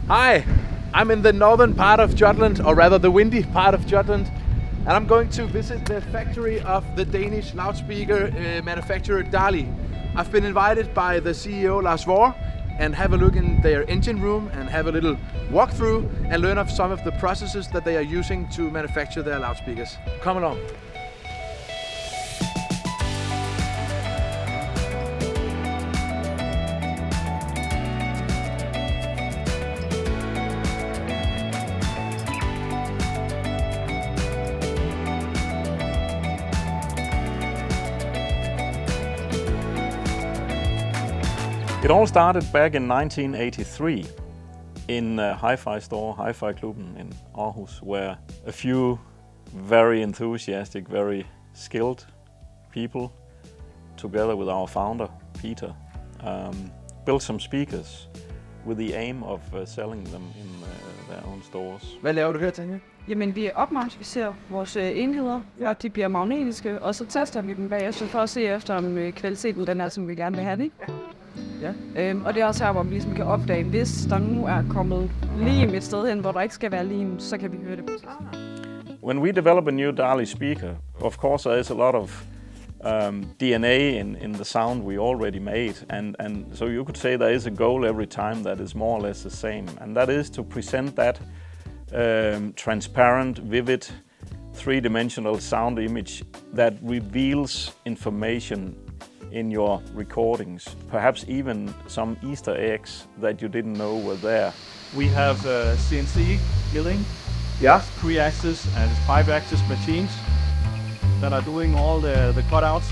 Hi, I'm in the northern part of Jutland, or rather the windy part of Jutland, and I'm going to visit the factory of the Danish loudspeaker manufacturer Dali. I've been invited by the CEO Lars Vore and have a look in their engine room and have a little walkthrough and learn of some of the processes that they are using to manufacture their loudspeakers. Come along. It all started back in 1983 in a hi-fi store, Hi-Fi Klubben in Aarhus, where a few very enthusiastic, very skilled people, together with our founder, Peter, built some speakers with the aim of selling them in their own stores. Hvad laver du her, Tanja? Jamen, vi opmodificerer vores enheder, for at de bliver magnetiske, og så tester vi dem bagefter for at se efter, om kvaliteten den er, som vi gerne vil have det. Ja. Og det er også her, hvor vi ligesom kan opdage, hvis der nu er kommet lim et sted hen, hvor der ikke skal være lim, så kan vi høre det. When we develop a new Dali speaker, of course there is a lot of DNA in the sound we already made, and so you could say there is a goal every time that is more or less the same, and that is to present that transparent, vivid, three-dimensional sound image that reveals information in your recordings, perhaps even some Easter eggs that you didn't know were there. We have CNC milling, 3-axis and 5-axis machines that are doing all the cutouts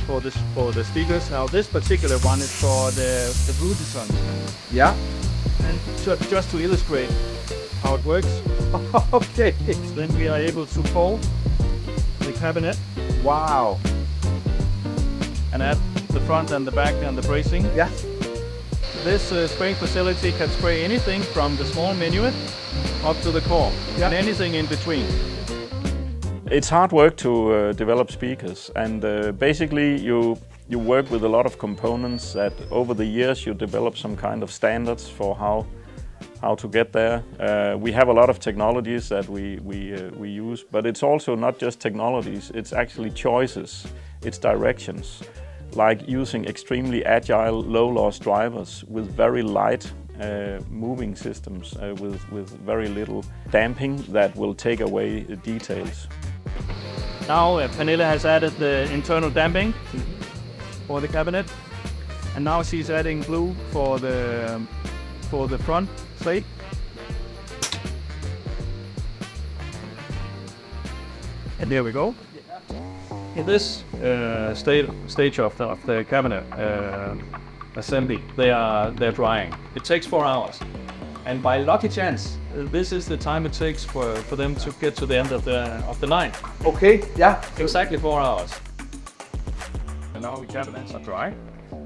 for the speakers. Now this particular one is for the Rudison. Yeah. And just to illustrate how it works. Okay. Then we are able to fold the cabinet. Wow. And add the front and the back and the bracing. Yeah. This spraying facility can spray anything from the small minuet up to the core, and anything in between. It's hard work to develop speakers, and basically you work with a lot of components that over the years you develop some kind of standards for how to get there. We have a lot of technologies that we use, but it's also not just technologies, it's actually choices, it's directions. Like using extremely agile, low-loss drivers with very light moving systems with very little damping that will take away the details. Now Pernille has added the internal damping for the cabinet, and now she's adding glue for the front plate. And there we go. In this stage of the cabinet assembly, they're drying. It takes 4 hours, and by lucky chance, this is the time it takes for them to get to the end of the line. Okay, yeah. Exactly 4 hours. And now the cabinets are dry,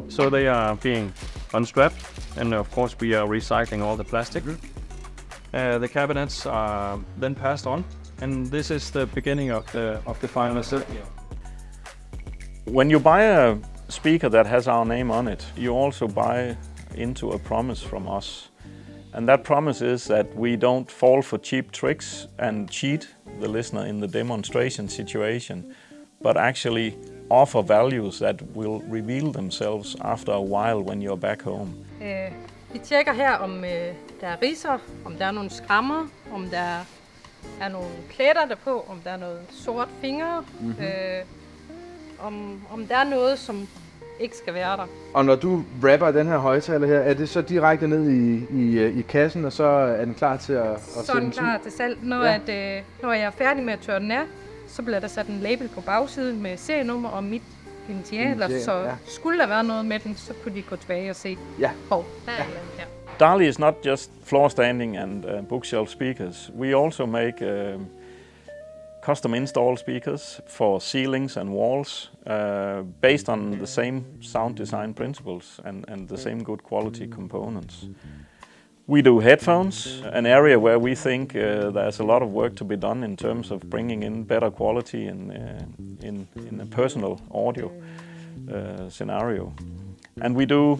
so they are being unstrapped, and of course we are recycling all the plastic. The cabinets are then passed on, and this is the beginning of the final assembly. When you buy a speaker that has our name on it, you also buy into a promise from us. And that promise is that we don't fall for cheap tricks and cheat the listener in the demonstration situation, but actually offer values that will reveal themselves after a while when you're back home. Vi tjekker her, om der er ridser, om der er nogle skrammer, om der er nogle pletter derpå, om der er noget sort fingre, om der er noget, som ikke skal være der. Og når du rapper den her højtaler her, er det så direkte ned i kassen, og så er den klar til at så er den klar til salg. Når jeg er færdig med at tørre den af, så bliver der sat en label på bagsiden med serienummer og mit initialer, så skulle der være noget med den, så kunne de gå tilbage og se, der er her. Dali is not just floor standing and bookshelf speakers. We also make custom install speakers for ceilings and walls based on the same sound design principles and the same good quality components. We do headphones, an area where we think there's a lot of work to be done in terms of bringing in better quality in a personal audio scenario. And we do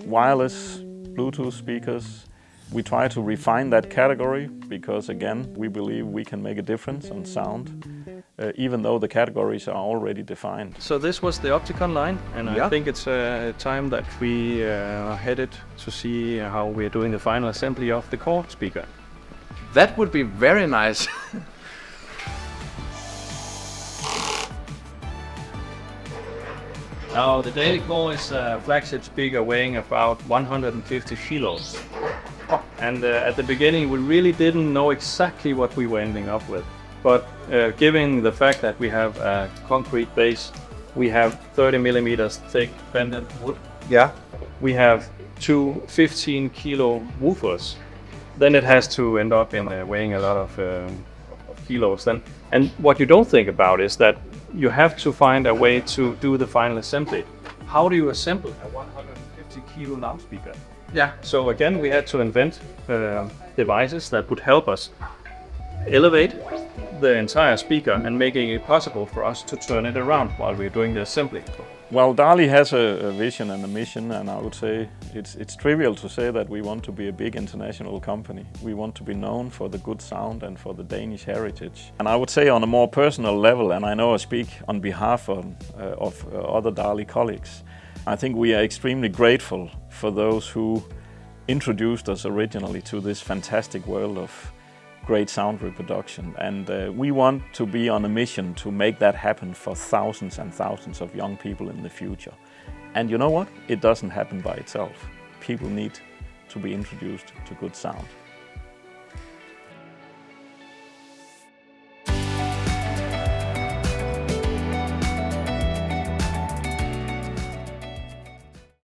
wireless Bluetooth speakers, We try to refine that category because, again, we believe we can make a difference on sound, even though the categories are already defined. So this was the Opticon line, and I think it's time that we are headed to see how we're doing the final assembly of the core speaker. That would be very nice. Now, the Daily Core is a flagship speaker weighing about 150 kilos. And at the beginning, we really didn't know exactly what we were ending up with. But given the fact that we have a concrete base, we have 30 millimeters thick bended wood. Yeah. We have two 15 kilo woofers. Then it has to end up in weighing a lot of kilos. Then, and what you don't think about is that you have to find a way to do the final assembly. How do you assemble a 150 kilo loudspeaker? Yeah. So again, we had to invent devices that would help us elevate the entire speaker and making it possible for us to turn it around while we're doing the assembly. Well, DALI has a vision and a mission, and I would say it's trivial to say that we want to be a big international company. We want to be known for the good sound and for the Danish heritage. And I would say on a more personal level, and I know I speak on behalf of other DALI colleagues, I think we are extremely grateful for those who introduced us originally to this fantastic world of great sound reproduction, and we want to be on a mission to make that happen for thousands and thousands of young people in the future. And you know what? It doesn't happen by itself. People need to be introduced to good sound.